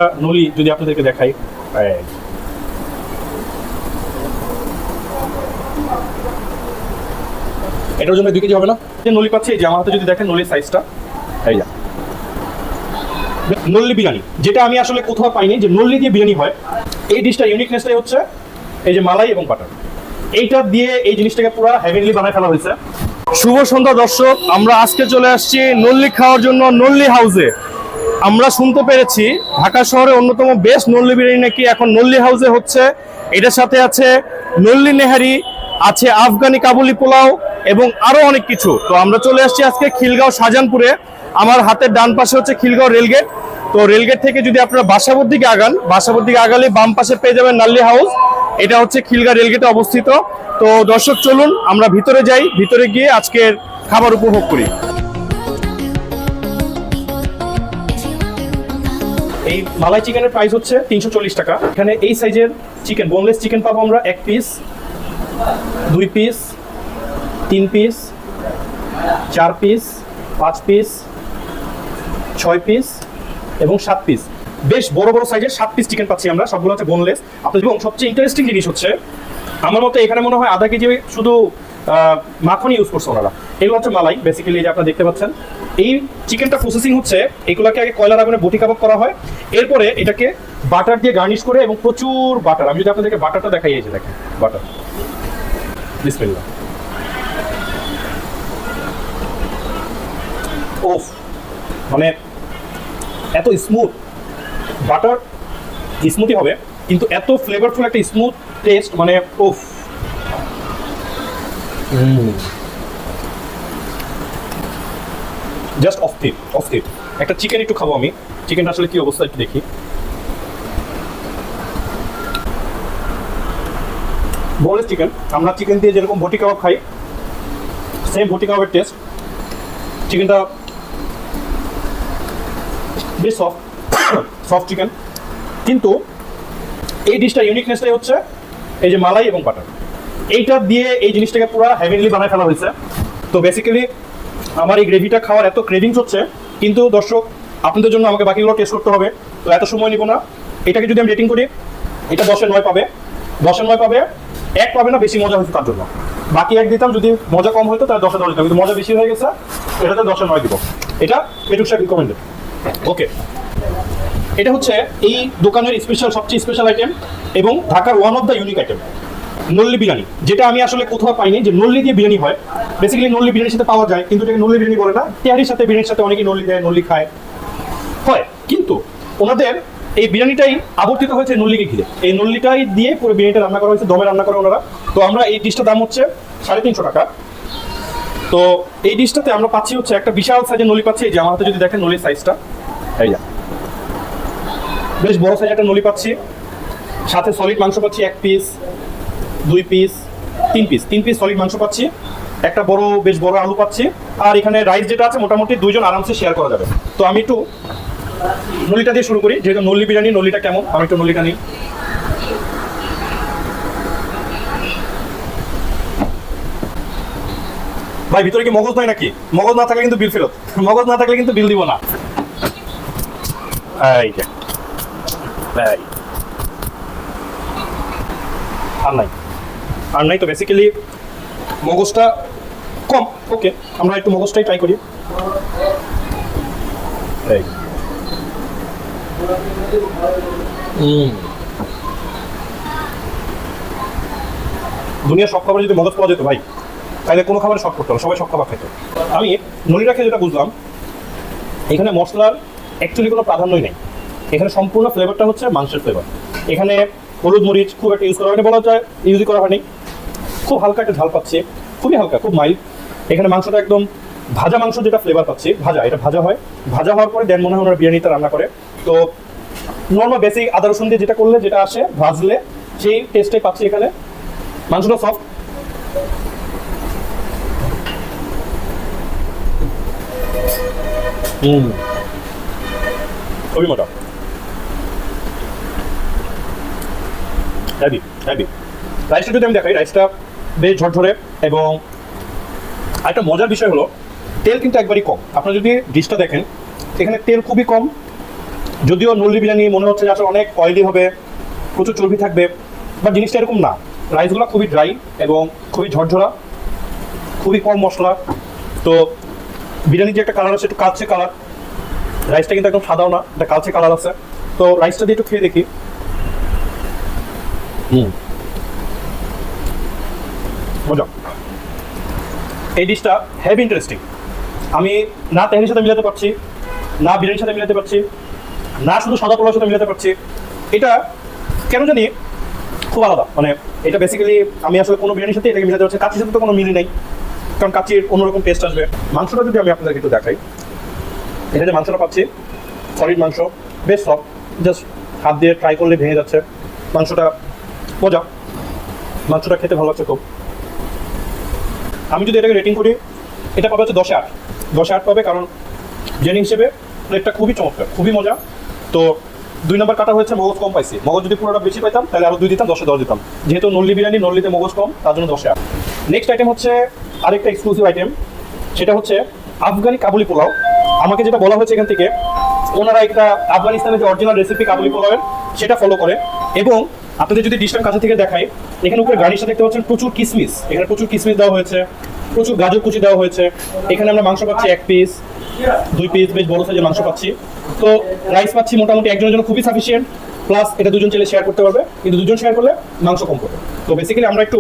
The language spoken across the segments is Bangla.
নলি যদি আপনাদেরকে দেখাই, এটার জন্য 2 কেজি হবে না যে নলি পাচ্ছি। এই যে আমার হাতে যদি দেখেন নলির সাইজটা, এই যা নল্লি বিরিয়ানি, যেটা আমি আসলে কোথাও পাইনি যে নল্লি দিয়ে বিরিয়ানি হয়। এই ডিশটা ইউনিকনেসটাই হচ্ছে এই যে মালাই এবং বাটার, এইটা দিয়ে এই জিনিসটাকে পুরো হেভেনলি বানায় ফেলা হয়েছে। শুভ সন্ধ্যা দর্শক, আমরা আজকে চলে আসছি নল্লি খাওয়ার জন্য নল্লি হাউসে। আমরা শুনতে পেরেছি ঢাকা শহরে অন্যতম বেস্ট নল্লি বিরিয়ানি নাকি এখন নল্লি হাউসে হচ্ছে। এটার সাথে আছে নল্লি নেহারি, আছে আফগানি কাবুলি পোলাও এবং আরো অনেক কিছু। তো আমরা চলে আসছি আজকে খিলগাঁও শাহজাহানপুরে। আমার হাতের ডান পাশে হচ্ছে খিলগাঁও রেলগেট। তো রেলগেট থেকে যদি আপনারা বাসাবোর দিকে আগান, বাসাবোর দিকে আগালে বাম পাশে পেয়ে যাবেন নল্লি হাউস। এটা হচ্ছে খিলগাঁও রেলগেটে অবস্থিত। তো দর্শক চলুন আমরা ভিতরে যাই, ভিতরে গিয়ে আজকের খাবার উপভোগ করি। এই মালাই চিকেনের প্রাইস হচ্ছে 340 টাকা। এখানে এই সাইজের চিকেন, বোনলেস চিকেন পাবো আমরা 1 piece, 2 piece, 3 piece, 4 piece, 5 piece, 6 piece এবং 7 পিস। বেশ বড় বড় সাইজের 7 পিস চিকেন পাচ্ছি আমরা, সবগুলো হচ্ছে বোনলেস। আপনাদের এবং সবচেয়ে ইন্টারেস্টিং জিনিস হচ্ছে আমার মতে এখানে মনে হয় আধা কেজি শুধু মাখন ইউজ করছে ওনারা। এগুলো হচ্ছে মালাই বেসিক্যালি, এই যে আপনারা দেখতে পাচ্ছেন। এই চিকেনটা প্রসেসিং হচ্ছে, এগুলোকে আগে কয়লার আগুনে বটি কাবাব করা হয়, এরপরে এটাকে বাটার দিয়ে গার্নিশ করে এবং প্রচুর বাটার। আমি যদি আপনাদেরকে বাটারটা দেখাই, এই যে দেখেন বাটার, বিসমিল্লাহ। ওফ, মানে এত স্মুথ বাটার, স্মুথই হবে কিন্তু এত ফ্লেভারফুল একটা স্মুথ টেস্ট, মানে ওফ। জাস্ট অস্থির একটা চিকেন একটু খাবো আমি। চিকেনটা আসলে কি অবস্থা একটু দেখি। বোনলেস চিকেন, আমরা চিকেন দিয়ে যেরকম বটি কাবাব খাই, সেম বটি কাবাবের টেস্ট। চিকেনটা বেশ সফট চিকেন, কিন্তু এই ডিশটা ইউনিকনেসটাই হচ্ছে এই যে মালাই এবং বাটার, এইটা দিয়ে এই জিনিসটাকে পুরো হেভেনলি বানায় ফেলা হয়েছে। তো বেসিক্যালি আমার এই গ্রেভিটা খাওয়ার এত ক্রেভিংস হচ্ছে, কিন্তু দর্শক আপনাদের জন্য আমাকে বাকিগুলো টেস্ট করতে হবে, তো এত সময় নিব না। এটাকে যদি আমি রেটিং করি, এটা 10-এ 9 পাবে, 10-এ 9 পাবে। 1 পাবে না, বেশি মজা হয়েছে তার জন্য। বাকি 1 দিতাম, যদি মজা কম হতো তাহলে 10-এ 10 দিতাম, কিন্তু মজা বেশি হয়ে গেছে, এটাতে 10-এ 9 দিব। এটা পেটুক সাহেব রিকমেন্ডেড। ওকে, এটা হচ্ছে এই দোকানের স্পেশাল, সবচেয়ে স্পেশাল আইটেম এবং ঢাকার one of the unique item nalli biryani, যেটা আমি আসলে কোথাও পাইনি যে নল্লি দিয়ে বিরিয়ানি হয়। বেসিক্যালি নল্লি বিরিয়ানির সাথে পাওয়া যায়, কিন্তু এটাকে নল্লি বিরিয়ানি বলে না। তেহারির সাথে, বিরিয়ানির সাথে অনেকেই নল্লি দেয়, নল্লি খায় হয়, কিন্তু ওনাদের এই বিরিয়ানিটাই আবর্তিত হয়েছে নল্লিকে ঘিরে। এই নল্লিটাই দিয়ে পুরো বিরিয়ানিটা রান্না করা হয়েছে, দমে রান্না করে ওনারা। তো আমরা এই ডিশটার দাম হচ্ছে 350 টাকা। তো এই ডিশটাতে আমরা পাচ্ছি হচ্ছে একটা বিশাল সাইজের নলি পাচ্ছি। এই যে আমার হাতে যদি দেখেন নলির সাইজটা, এই যা বেশ বড় সাইজের একটা নলি পাচ্ছি। সাথে সলিড মাংস পাচ্ছি 1 piece, 2 piece, 3 piece, 3 piece solid মাংস পাচ্ছি। একটা বড়, বেশ বড় আলু পাচ্ছি। আর এখানে রাইস যেটা আছে মোটামুটি 2 জন আরামসে শেয়ার করা যাবে। তো আমি একটু নলিটা দিয়ে শুরু করি, যেহেতু নল্লি বিরিয়ানি। নলিটা কেমন, আমি একটু নলিটা নিই। ভাই ভিতরে কি মগজ নাই নাকি? মগজ না থাকলে কিন্তু বিল ফেরত, মগজ না থাকলে কিন্তু বিল দিব না। এই যে আর নাই তো বেসিক্যালি মগজটা কম। ওকে, আমরা একটু মগজটাই ট্রাই করি। দুনিয়ার সব খাবারে যদি মগজ পাওয়া যেত ভাই, তাহলে কোনো খাবারে শর্ট করতে হবে, সবাই সব খাবার খেত। আমি নলিটা খেয়ে যেটা বুঝলাম, এখানে মশলার অ্যাকচুয়ালি কোনো প্রাধান্যই নেই। এখানে সম্পূর্ণ ফ্লেভারটা হচ্ছে মাংসের ফ্লেভার। এখানে হলুদ মরিচ খুব একটা ইউজ করা হয়নি, বলা যায় ইউজই করা হয়নি। খুব হালকা একটা ঝাল পাচ্ছি, খুবই হালকা, খুব মাইল্ড। এখানে মাংসটা একদম ভাজা মাংস, যেটা ফ্লেভার পাচ্ছি ভাজা, এটা ভাজা হয়। ভাজা হওয়ার পরে দেন মনে হয় ওনারা বিরিয়ানিটা রান্না করে। তো নর্মাল বেসিক আদা রসুন দিয়ে যেটা করলে, যেটা আসে ভাজলে, সেই টেস্টটাই পাচ্ছি এখানে। মাংসটা সফট, খুবই মোটা, হ্যাভি। রাইসটা যদি আমি দেখাই, রাইসটা বেশ ঝরঝরে। এবং একটা মজার বিষয় হলো তেল কিন্তু একবারই কম। আপনারা যদি ডিশটা দেখেন, এখানে তেল খুবই কম, যদিও নল্লি বিরিয়ানি মনে হচ্ছে যে আসলে অনেক অয়েলি হবে, প্রচুর চর্বি থাকবে, বাট জিনিসটা এরকম না। রাইসগুলো খুবই ড্রাই এবং খুবই ঝরঝরা, খুবই কম মশলা। তো বিরিয়ানির যে একটা কালার আছে, একটু কালচে কালার, রাইসটা কিন্তু একদম সাদাও না, একটা কালচে কালার আছে। তো রাইসটা দিয়ে একটু খেয়ে দেখি। মজা। এই ডিশটা হেভি ইন্টারেস্টিং। আমি না তেহারির সাথে মিলাতে পারছি, না বিরিয়ানির সাথে মিলাতে পারছি, না শুধু সাদা পোলাওর সাথে মিলাতে পারছি। এটা কেন জানি খুব আলাদা। মানে এটা বেসিক্যালি আমি আসলে কোনো বিরিয়ানির সাথে এটাকে মিলাতে পারছি, কাচ্চির সাথে তো কোনো মিলই নেই, কারণ কাচ্চির অন্যরকম টেস্ট আসবে। মাংসটা যদি আমি আপনাদেরকে একটু দেখাই, এটা যে মাংসটা পাচ্ছি সলিড মাংস, বেশ সফট, জাস্ট হাত দিয়ে ট্রাই করলে ভেঙে যাচ্ছে। মাংসটা মজা, মাংসটা খেতে ভালো লাগছে খুব। আমি যদি এটাকে রেটিং করি, এটা পাবে হচ্ছে 10-8, 10-8 পাবে, কারণ জেনি হিসেবে প্লেটটা খুবই চমৎকার, খুবই মজা। তো 2 নম্বর কাটা হয়েছে, মগজ কম পাইছি। মগজ যদি পুরোটা বেশি পাইতাম তাহলে আরও 2 দিতাম, 10-10 দিতাম। যেহেতু নল্লি বিরিয়ানি, নল্লিতে মগজ কম, তার জন্য 10-8। নেক্সট আইটেম হচ্ছে আরেকটা এক্সক্লুসিভ আইটেম, সেটা হচ্ছে আফগানি কাবুলি পোলাও। আমাকে যেটা বলা হয়েছে এখান থেকে, ওনারা একটা আফগানিস্তানের যে অরিজিনাল রেসিপি কাবুলি পোলাওয়ের, সেটা ফলো করে। এবং আপনাদের যদি ডিশটার কাছে থেকে দেখাই, এখানে উপরে গার্নিশটা দেখতে পাচ্ছেন প্রচুর কিসমিস, এখানে প্রচুর কিসমিস দেওয়া হয়েছে, প্রচুর গাজর কুচি দেওয়া হয়েছে। এখানে আমরা মাংস পাচ্ছি 1 পিস, 2 পিস, বেশ বড় সাইজের মাংস পাচ্ছি। তো রাইস পাচ্ছি মোটামুটি একজনের জন্য খুবই সাফিসিয়েন্ট, প্লাস এটা 2 জন চাইলে শেয়ার করতে পারবে, কিন্তু 2 জন শেয়ার করলে মাংস কম করবে। তো বেসিক্যালি আমরা একটু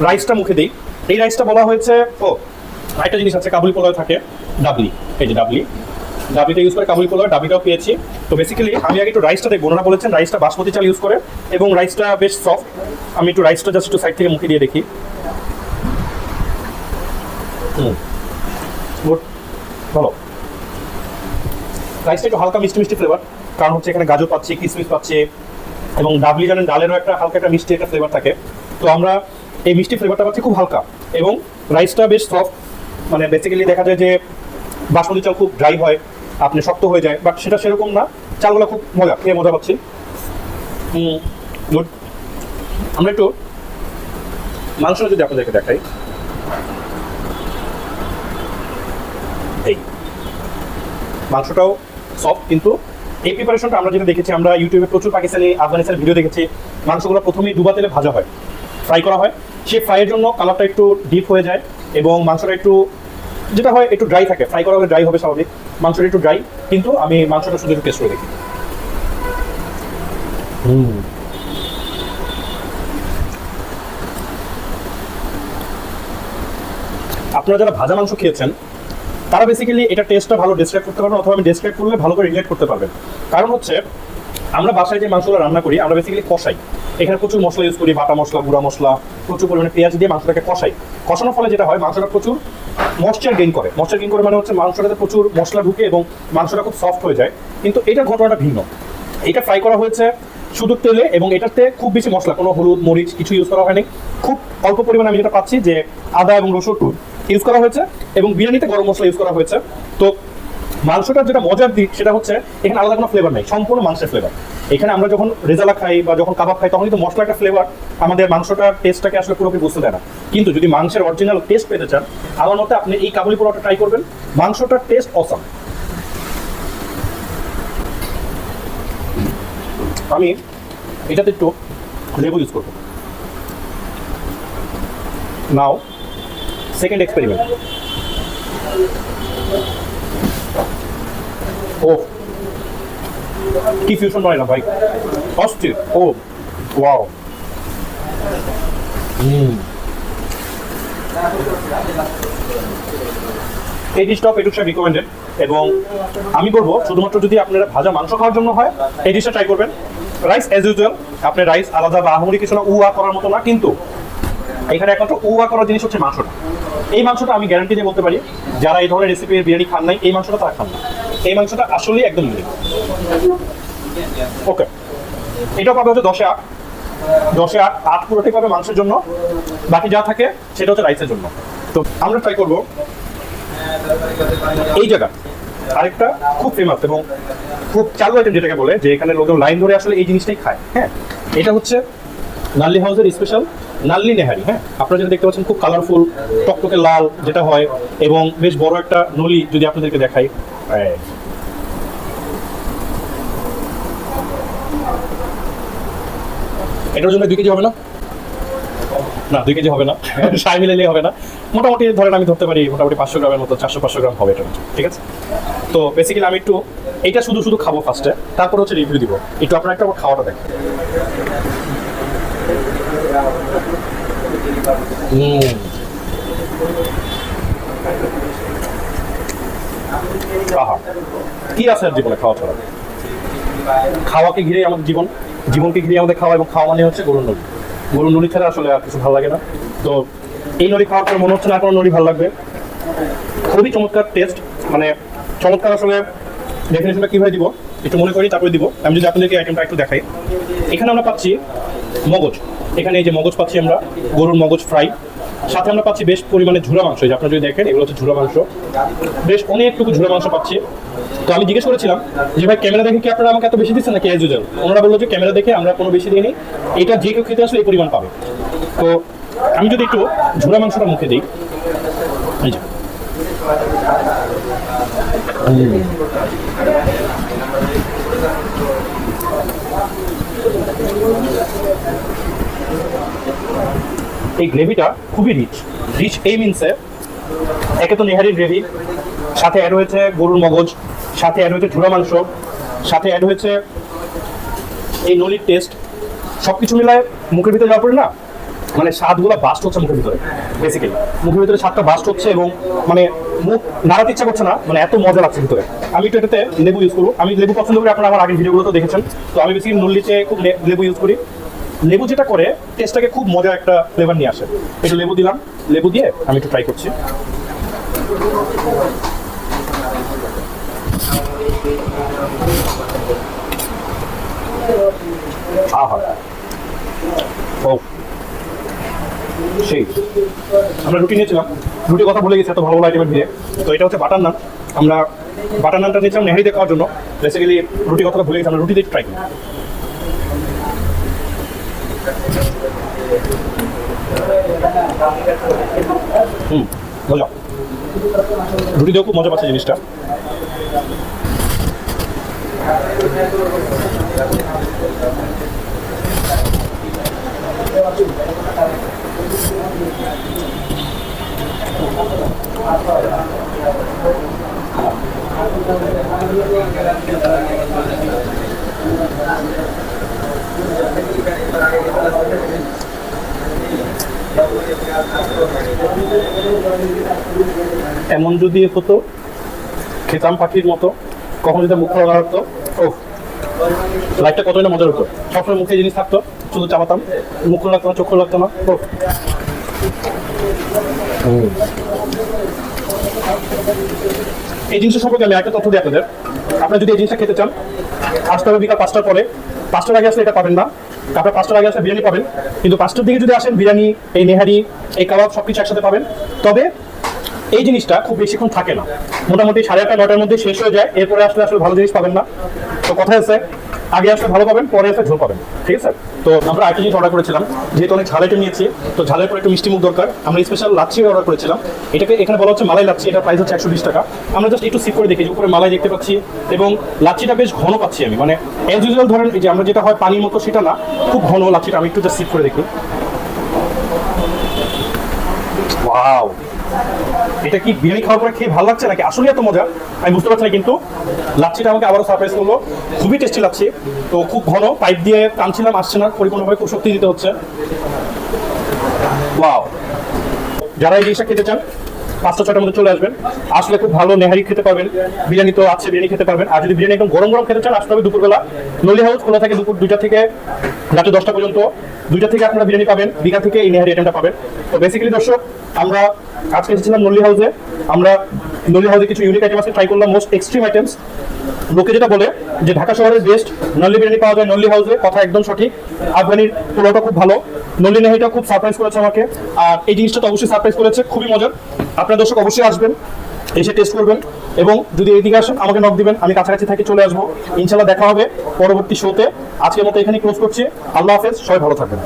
রাইসটা মুখে দিই। এই রাইসটা বলা হয়েছে, আরেকটা জিনিস আছে কাবুলি পোলাও থাকে ডাবলি, এই যে ডাবলিটা ইউজ করে কাবুলি পোলাও, ডাবলিটাও পেয়েছি। তো বেসিক্যালি আমি আগে একটু রাইসটা দেখবো। ওনারা বলেছেন রাইসটা বাসমতি চাল ইউজ করে এবং রাইসটা বেশ সফট। আমি একটু রাইসটা জাস্ট একটু সাইড থেকে মুখে দিয়ে দেখি। গুড, ভালো। রাইসটা একটু হালকা মিষ্টি মিষ্টি ফ্লেভার, কারণ হচ্ছে এখানে গাজর পাচ্ছি, কিসমিস পাচ্ছি, এবং ডাবলি জানেন ডালেরও একটা হালকা একটা মিষ্টি একটা ফ্লেভার থাকে। তো আমরা এই মিষ্টি ফ্লেভারটা পাচ্ছি খুব হালকা, এবং রাইসটা বেশ সফট। মানে বেসিক্যালি দেখা যায় যে বাসমতি চাল খুব ড্রাই হয়, আপনি শক্ত হয়ে যায়, বাট সেটা সেরকম না। চালগুলো খুব মজা, খেয়ে মজা পাচ্ছি। গুড। আমরা একটু মাংসটা যদি আপনাদেরকে দেখাই, এই মাংসটাও সফট, কিন্তু এই প্রিপারেশনটা আমরা যেটা দেখেছি, আমরা ইউটিউবে প্রচুর পাকিস্তানি আফগানিস্তানের ভিডিও দেখেছি, মাংসগুলো প্রথমেই ডুবা তেলে ভাজা হয়, ফ্রাই করা হয়। সেই ফ্রাইয়ের জন্য কালারটা একটু ডিপ হয়ে যায় এবং মাংসটা একটু যেটা হয় একটু ড্রাই থাকে। ফ্রাই করা হলে ড্রাই হবে স্বাভাবিক, মাংসটা একটু ড্রাই। কিন্তু আমি মাংসটা শুধু একটু টেস্ট করে দেখি। আপনারা যারা ভাজা মাংস খেয়েছেন তারা বেসিক্যালি এটা টেস্টটা ভালো ডেসক্রাইব করতে পারবেন, অথবা আমি ডেসক্রাইব করলে ভালো করে রিলেট করতে পারবেন। কারণ হচ্ছে আমরা বাসায় যে মাংসগুলো রান্না করি, আমরা বেসিক্যালি কষাই। এখানে প্রচুর মশলা ইউজ করি, বাটা মশলা, গুঁড়া মশলা, প্রচুর পরিমাণে পেঁয়াজ দিয়ে মাংসটাকে কষাই। কষানোর ফলে যেটা হয়, মাংসটা প্রচুর ময়েশ্চার গেইন করে। ময়েশ্চার গেইন করে মানে হচ্ছে মাংসটাতে প্রচুর মশলা ঢুকে এবং মাংসটা খুব সফট হয়ে যায়। কিন্তু এটার ঘটনাটা ভিন্ন। এটা ফ্রাই করা হয়েছে শুধু তেলে, এবং এটাতে খুব বেশি মশলা, কোনো হলুদ মরিচ কিছু ইউজ করা হয়নি। খুব অল্প পরিমাণে আমি যেটা পাচ্ছি যে আদা এবং রসুন ইউজ করা হয়েছে, এবং বিরিয়ানিতে গরম মশলা ইউজ করা হয়েছে। তো মাংসটার যেটা মজার দিক সেটা হচ্ছে এখানে আলাদা কোনো ফ্লেভার নেই, সম্পূর্ণ মাংসের ফ্লেভার। এখানে আমরা যখন রেজালা খাই বা যখন কাবাব খাই, তখন কিন্তু মশলা একটা ফ্লেভার আমাদের মাংসটার টেস্টটাকে আসলে পুরোপুরি বুঝতে দেয় না। কিন্তু যদি মাংসের অরিজিনাল টেস্ট পেতে চান, আমার মতে আপনি এই কাবুলি পোলাওটা ট্রাই করবেন। মাংসটার টেস্ট অসাম। আমি এটাতে একটু লেবু ইউজ করবো। নাও সেকেন্ড এক্সপেরিমেন্ট। ও কি ফিউশন বানাইলাম ভাই, অস্থির। ও ওয়াও। এই ডিশটা পেটুকশা রিকমেন্ডেড, এবং আমি বলবো শুধুমাত্র যদি আপনারা ভাজা মাংস খাওয়ার জন্য হয় এই ডিশটা ট্রাই করবেন। রাইস অ্যাজ ইউজুয়াল, আপনি রাইস আলাদা বা আহামরি কিছু না, উয়া করার মতো না। কিন্তু এখানে একমাত্র উয়া করার জিনিস হচ্ছে মাংসটা। এই মাংসটা আমি গ্যারান্টি দিয়ে বলতে পারি, যারা এই ধরনের রেসিপির বিরিয়ানি খান নাই, এই মাংসটা তারা খান না। এই মাংসটা আসলেই একদম ইউনিক। ওকে, এটাও পাবে হচ্ছে 10-8, 10-8, 8 পুরোটাই পাবে মাংসের জন্য, বাকি যা থাকে সেটা হচ্ছে রাইসের জন্য। তো আমরা ট্রাই করবো এই জায়গা আরেকটা খুব ফেমাস এবং খুব চালু আইটেম, যেটাকে বলে যে এখানে লোকজন লাইন ধরে আসলে এই জিনিসটাই খায়। হ্যাঁ, এটা হচ্ছে নাল্লি হাউসের স্পেশাল নাল্লি নেহারি। হ্যাঁ, আপনারা যেটা দেখতে পাচ্ছেন খুব কালারফুল, টকটকে লাল যেটা হয়, এবং বেশ বড় একটা নলি যদি আপনাদেরকে দেখাই। এটার জন্য 2 কেজি হবে না? না 2 কেজি হবে না, সাই মিলাইলে হবে না। মোটামুটি ধরেন আমি ধরতে পারি মোটামুটি 500 গ্রামের মতো, 400-500 গ্রাম হবে এটা, ঠিক আছে? তো বেসিক্যালি আমি একটু এটা শুধু খাবো ফার্স্টে, তারপর হচ্ছে রিভিউ দিব। একটু আপনারা একটা খাওয়াটা দেখেন। কি আছে আর জীবনে খাওয়া ছাড়া? খাওয়াকে ঘিরে আমাদের জীবন, জীবনকে ঘিরে আমাদের খাওয়া, এবং খাওয়া মানে হচ্ছে গরুর নড়ি। গরুর নড়ি ছাড়া আসলে আর কিছু ভালো লাগে না। তো এই নড়ি খাওয়ার পর মনে হচ্ছে না কোনো নড়ি ভালো লাগবে। খুবই চমৎকার টেস্ট, মানে চমৎকার। আসলে ডেফিনেশনটা কীভাবে দিব একটু মনে করি, তারপরে দিব। আমি যদি আপনাদেরকে আইটেমটা একটু দেখাই, এখানে আমরা পাচ্ছি মগজ। এখানে এই যে মগজ পাচ্ছি আমরা, গরুর মগজ ফ্রাই। সাথে আমরা পাচ্ছি বেশ পরিমাণে ঝুরা মাংস। যে আপনারা যদি দেখেন, এগুলো হচ্ছে ঝুরা মাংস, বেশ অনেকটুকু ঝুরা মাংস পাচ্ছি। তো আমি জিজ্ঞেস করেছিলাম যে ভাই ক্যামেরা দেখে কি আপনারা আমাকে এত বেশি দিচ্ছেন নাকি এজ ইউজুয়াল? ওনারা বললো যে ক্যামেরা দেখে আমরা কোনো বেশি দিইনি, এটা যে কেউ খেতে আসলে এই পরিমাণ পাবে। তো আমি যদি একটু ঝুরা মাংসটা মুখে দিই, এই যে এই গ্রেভিটা খুবই রিচ। এই মিনসে একে তো নেহারির গ্রেভি, সাথে অ্যাড হয়েছে গরুর মগজ, সাথে অ্যাড হয়েছে ঝুরা মাংস, সাথে অ্যাড হয়েছে এই নলির টেস্ট। সব কিছু মিলায় মুখের ভিতরে যাওয়ার পরে না, মানে স্বাদগুলো বাস্ট হচ্ছে মুখের ভিতরে। বেসিক্যালি মুখের ভিতরে স্বাদটা বাস্ট হচ্ছে, এবং মানে মুখ নাড়াতে ইচ্ছা করছে না, মানে এত মজা লাগছে ভিতরে। আমি একটু এটাতে লেবু ইউজ করবো। আমি লেবু পছন্দ করি, আপনারা আমার আগের ভিডিওগুলো তো দেখেছেন। তো আমি বেসিক্যালি নল্লিতে খুব লেবু ইউজ করি। লেবু যেটা করে টেস্টটাকে খুব মজার একটা ফ্লেভার নিয়ে আসে। একটু লেবু দিলাম, লেবু দিয়ে আমি একটু ট্রাই করছি। সেই আমরা রুটি নিয়েছিলাম, রুটির কথা ভুলে গেছি এত ভালো ভালো আইটেমের ভিড়ে। তো এটা হচ্ছে বাটার নান। আমরা বাটার নানটা নিয়েছিলাম নেহারিতে খাওয়ার জন্য। বেসিক্যালি রুটির কথাটা ভুলে গেছি, আমরা রুটি দিয়ে ট্রাই করি। মজা, রুটি দিয়েও খুব মজা পাচ্ছে জিনিসটা। এমন যদি হতো খেতাম পাখির মতো, কখন যদি মুখ খোলা রাখতো, ও লাইফটা কতই না মজার হতো। সবসময় মুখে জিনিস থাকতো, শুধু চাপাতাম, মুখ খোলা লাগতো না, চোখ খোলা লাগতো না। এই জিনিসটা সম্পর্কে আমি একটা তথ্য দিই আপনাদের। আপনারা যদি এই জিনিসটা খেতে চান, আসতে হবে বিকাল 5টার পরে। 5টার আগে আসলে এটা পাবেন না। আপনার 5টার আগে আসলে বিরিয়ানি পাবেন, কিন্তু 5টার দিকে যদি আসেন, বিরিয়ানি, এই নেহারি, এই কাবাব সবকিছু একসাথে পাবেন। তবে এই জিনিসটা খুব বেশিক্ষণ থাকে না, মোটামুটি 8:30 9টার মধ্যে শেষ হয়ে যায়। এরপরে আসলে ভালো জিনিস পাবেন না। তো কথা আছে, আগে আসলে ভালো পাবেন, পরে আসলে ঝোল পাবেন, ঠিক আছে? তো আমরা একটা জিনিস অর্ডার করেছিলাম, যেহেতু অনেক ঝাল আইটেম নিয়েছি, তো ঝালের পরে একটু মিষ্টি মুখ দরকার। আমরা স্পেশাল লাচ্ছি অর্ডার করেছিলাম। এটাকে এখানে বলা হচ্ছে মালাই লাচ্ছি। এটার প্রাইস হচ্ছে 120 টাকা। আমরা জাস্ট একটু সিপ করে দেখি, উপরে মালাই দেখতে পাচ্ছি, এবং লাচ্ছিটা বেশ ঘন পাচ্ছি আমি। মানে এজ ইউজুয়াল ধরেন এই যে আমরা যেটা হয় পানির মতো, সেটা না, খুব ঘন লাচ্ছিটা। আমি একটু জাস্ট সিপ করে দেখি। ওয়াও, এটা কি বিরিয়ানি খাওয়ার পরে খেয়ে ভালো লাগছে নাকি আসলে এত মজা আমি বুঝতে পারছি না। কিন্তু লাচ্ছিটা আমাকে আবারও সারপ্রাইজ করলো, খুবই টেস্টি লাগছে। তো খুব ঘন, পাইপ দিয়ে টানছিলাম, আসছে না পরিপূর্ণভাবে, খুব শক্তি দিতে হচ্ছে। ওয়াও, যারা এই জিনিসটা খেতে চান 5টা 6টার মধ্যে চলে আসবেন। আসলে খুব ভালো নেহারি খেতে পারবেন, বিরিয়ানি তো আছে, বিরিয়ানি খেতে পারবেন। আর যদি বিরিয়ানি একদম গরম গরম খেতে চান, আসতে হবে দুপুরবেলা। নলি হাউস খোলা থাকে দুপুর 2টা থেকে রাতে 10টা পর্যন্ত। 2টা থেকে আপনারা বিরিয়ানি পাবেন, বিকাল থেকে এই নেহারি আইটেমটা পাবেন। তো বেসিক্যালি দর্শক, আমরা আজকে এসেছিলাম নলি হাউসে। আমরা নলি হাউসে কিছু ইউনিক আইটেম আছে, ট্রাই করলাম মোস্ট এক্সট্রিম আইটেমস। লোকে যেটা বলে যে ঢাকা শহরের বেস্ট নল্লি বিরিয়ানি পাওয়া যায় নল্লি হাউসে, কথা একদম সঠিক। আফগানির পোলাওটা খুব ভালো, নল্লি নেহারিটা খুব সারপ্রাইজ করেছে আমাকে। আর এই জিনিসটা তো অবশ্যই সারপ্রাইজ করেছে, খুবই মজার। আপনারা দর্শক অবশ্যই আসবেন, এসে টেস্ট করবেন, এবং যদি এইদিকে আসেন আমাকে নক দিবেন, আমি কাছাকাছি থাকি, চলে আসবো। ইনশাল্লাহ দেখা হবে পরবর্তী শোতে। আজকের মতো এখানে ক্লোজ করছি। আল্লাহ হাফেজ, সবাই ভালো থাকবেন।